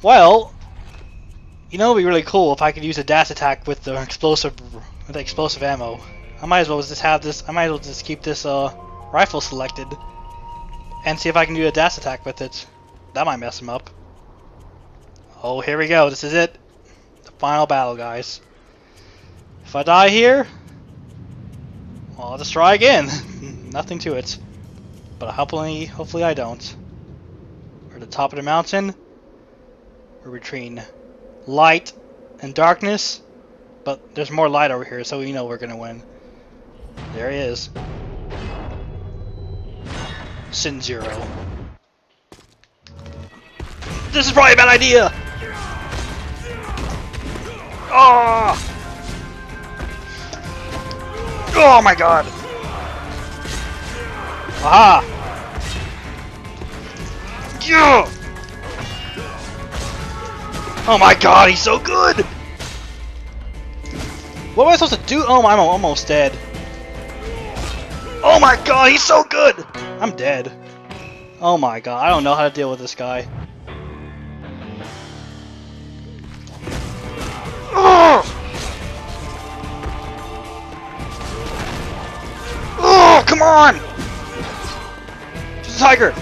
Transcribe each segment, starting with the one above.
Well, you know, it'd be really cool if I could use a dash attack with the explosive ammo. I might as well just have this. I might as well just keep this rifle selected and see if I can do a dash attack with it. That might mess him up. Oh, here we go. This is it. The final battle, guys. If I die here, well, I'll just try again. Nothing to it. But hopefully I don't. We're at the top of the mountain. We're between light and darkness. But there's more light over here, so we know we're gonna win. There he is. Shinjiro. This is probably a bad idea! Oh! Oh my god! Aha! Yeah! Oh my god, he's so good! What am I supposed to do? Oh, I'm almost dead. Oh my god, he's so good! I'm dead. Oh my god, I don't know how to deal with this guy. Oh, come on! Just a tiger!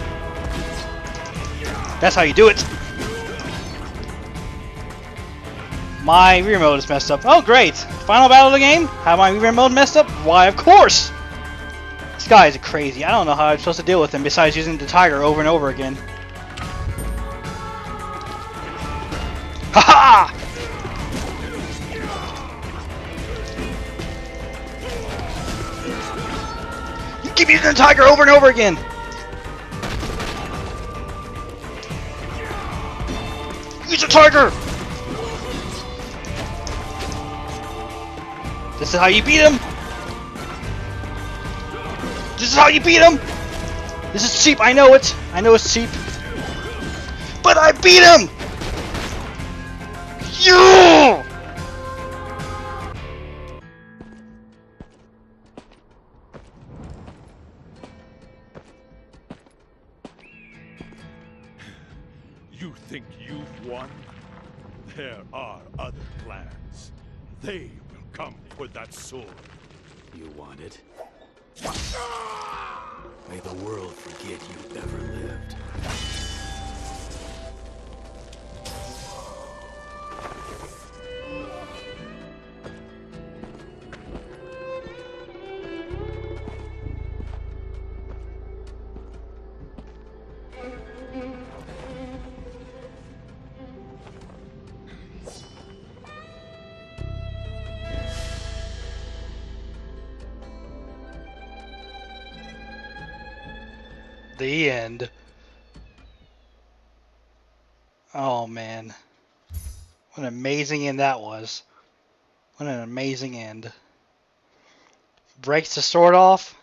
That's how you do it! My rear mode is messed up. Oh, great! Final battle of the game? Have my rear mode messed up? Why, of course! This guy is crazy. I don't know how I'm supposed to deal with him besides using the tiger over and over again. Haha! You keep using the tiger over and over again! Use the tiger! This is how you beat him! This is how you beat him! This is cheap, I know it! I know it's cheap. But I beat him! Yeah! You think you've won? There are other plans. They will come for that sword. You want it? May the world forget you ever lived. The end. Oh man. What an amazing end that was. What an amazing end. Breaks the sword off.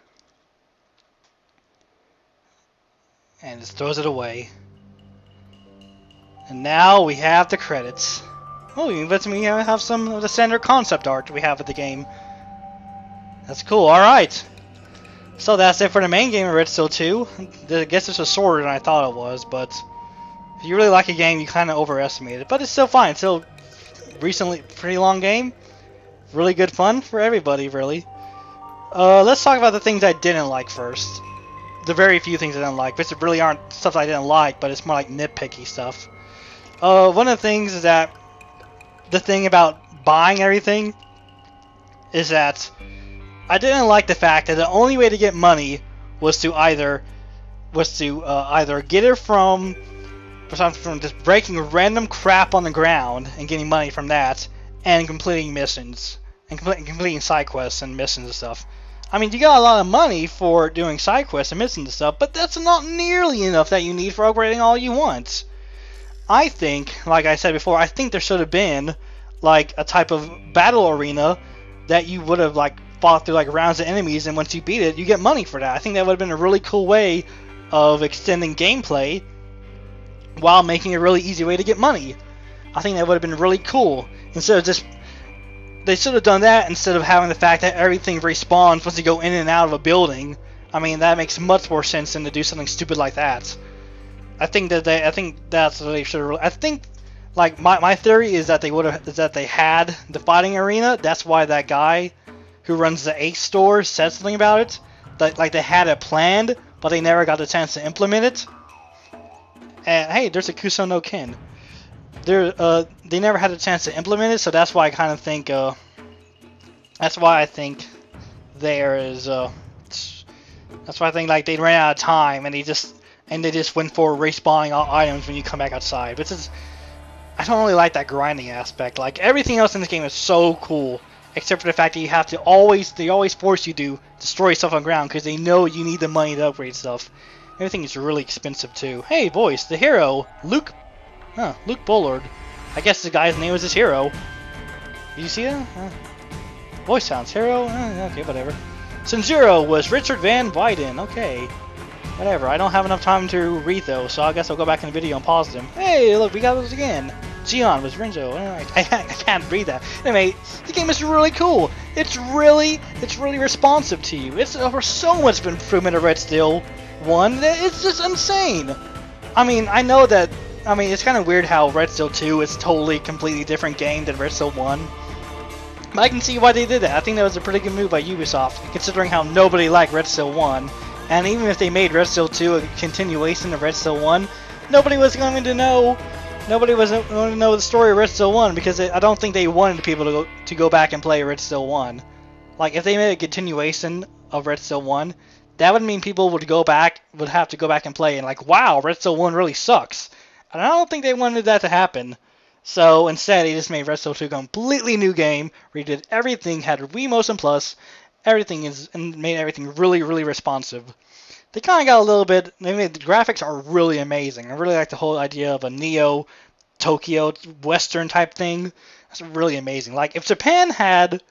And just throws it away. And now we have the credits. Oh, you lets me have some of the standard concept art we have at the game. That's cool, alright. So that's it for the main game of Red Steel 2. I guess it's a shorter than I thought it was, but if you really like a game, you kind of overestimate it. But it's still fine. It's still recently pretty long game. Really good fun for everybody, really. Let's talk about the things I didn't like first. The very few things I didn't like, which really aren't stuff I didn't like, but it's more like nitpicky stuff. One of the things is that the thing about buying everything is that I didn't like the fact that the only way to get money was to either get it from just breaking random crap on the ground and getting money from that, and completing missions and completing side quests and missions and stuff. I mean, you got a lot of money for doing side quests and missions and stuff, but that's not nearly enough that you need for upgrading all you want. I think, like I said before, I think there should have been like a type of battle arena that you would have like fought through like rounds of enemies, and once you beat it, you get money for that. I think that would have been a really cool way of extending gameplay while making a really easy way to get money. I think that would have been really cool. Instead of just, they should have done that instead of having the fact that everything respawns once you go in and out of a building. I mean, that makes much more sense than to do something stupid like that. I think that's what they should have. I think Like my theory is that they had the fighting arena. That's why that guy who runs the Ace store said something about it. That like they had it planned, but they never got the chance to implement it. And hey, there's a Kuso no Ken. They never had a chance to implement it, so that's why I kind of think. That's why I think there is. That's why I think like they ran out of time and they just went for respawning all items when you come back outside. Which is, I don't really like that grinding aspect. Like everything else in this game is so cool, except for the fact that you have to they always force you to destroy stuff on the ground because they know you need the money to upgrade stuff. Everything is really expensive too. Hey, voice, the hero, Luke Bullard. I guess the guy's name was his hero. Did you see that? Voice sounds hero. Okay, whatever. Shinjiro was Richard Van Wyden. Okay, whatever. I don't have enough time to read though, so I guess I'll go back in the video and pause them. Hey, look, we got those again. Gion was Renzo. Alright, I can't read that. Anyway, the game is really cool. It's really responsive to you. It's over so much improvement of Red Steel 1. It's just insane. I mean, I know that. I mean, it's kind of weird how Red Steel 2 is totally, completely different game than Red Steel 1. But I can see why they did that. I think that was a pretty good move by Ubisoft, considering how nobody liked Red Steel 1. And even if they made Red Steel 2 a continuation of Red Steel 1, nobody was going to know. Nobody was going to know the story of Red Steel 1 because I don't think they wanted people to go back and play Red Steel 1. Like if they made a continuation of Red Steel 1, that would mean people would have to go back and play and like, wow, Red Steel 1 really sucks. And I don't think they wanted that to happen. So instead, they just made Red Steel 2 a completely new game, redid everything, had Wii Motion Plus, and made everything really, really responsive. They kind of got a little bit. The graphics are really amazing. I really like the whole idea of a Neo Tokyo Western type thing. That's really amazing. Like if Japan had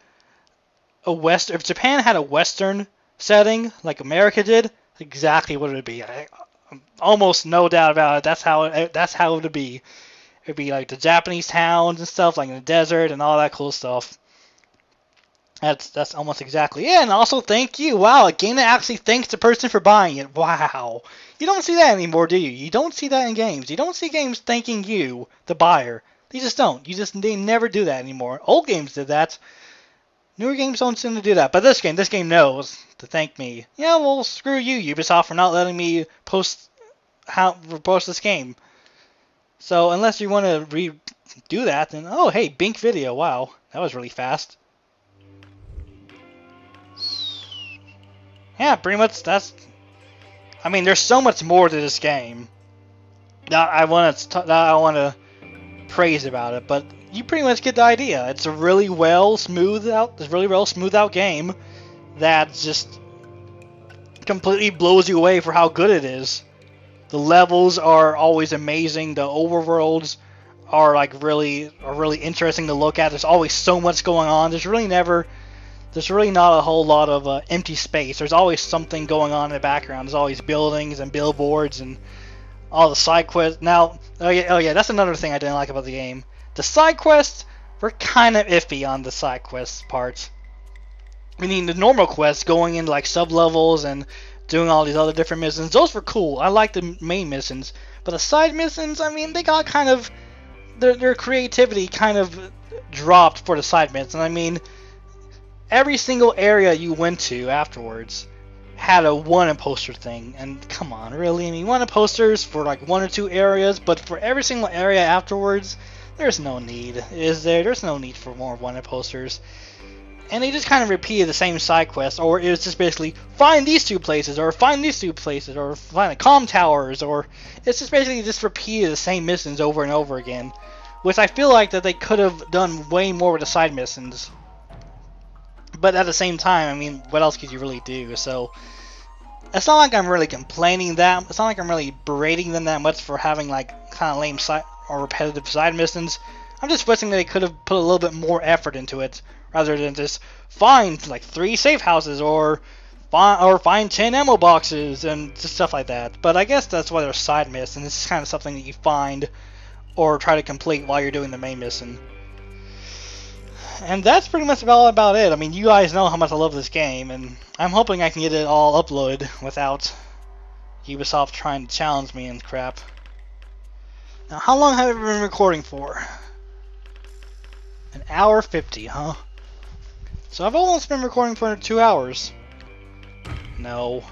a Western setting like America did, that's exactly what it would be. Almost no doubt about it. That's how it would be. It'd be like the Japanese towns and stuff, like in the desert and all that cool stuff. That's almost exactly it. And also, thank you. Wow, a game that actually thanks the person for buying it. Wow. You don't see that anymore, do you? You don't see that in games. You don't see games thanking you, the buyer. They just don't. They never do that anymore. Old games did that. Newer games don't seem to do that. But this game knows to thank me. Yeah, well, screw you, Ubisoft, for not letting me post this game. So unless you want to redo that, then oh hey, Bink video. Wow, that was really fast. Yeah, pretty much that's. I mean, there's so much more to this game that I want to praise about it, but you pretty much get the idea. It's a really well smoothed out game that just completely blows you away for how good it is. The levels are always amazing. The overworlds are really interesting to look at. There's always so much going on. There's really not a whole lot of empty space. There's always something going on in the background. There's always buildings and billboards and all the side quests. Now, oh yeah, that's another thing I didn't like about the game. The side quests were kind of iffy on the side quests parts. I mean, the normal quests going into like sub levels and doing all these other different missions, those were cool. I like the main missions, but the side missions, I mean, they got kind of their creativity kind of dropped for the side missions. I mean, every single area you went to afterwards had a one poster thing, and come on, really? I mean, one posters for like 1 or 2 areas, but for every single area afterwards, there's no need, is there? There's no need for more one posters. And they just kind of repeated the same side quest, or it was just basically find these 2 places, or find these 2 places, or find the comm towers, or it's just basically just repeated the same missions over and over again, which I feel like that they could have done way more with the side missions. But at the same time, I mean, what else could you really do? So it's not like I'm really complaining that. It's not like I'm really berating them that much for having like kind of lame side or repetitive side missions. I'm just wishing that they could have put a little bit more effort into it, rather than just find like 3 safe houses or find 10 ammo boxes and just stuff like that. But I guess that's why they're side missions, and this is kind of something that you find or try to complete while you're doing the main mission. And that's pretty much all about it. I mean, you guys know how much I love this game, and I'm hoping I can get it all uploaded without Ubisoft trying to challenge me and crap. Now, how long have I been recording for? An hour 50, huh? So I've almost been recording for 2 hours. No.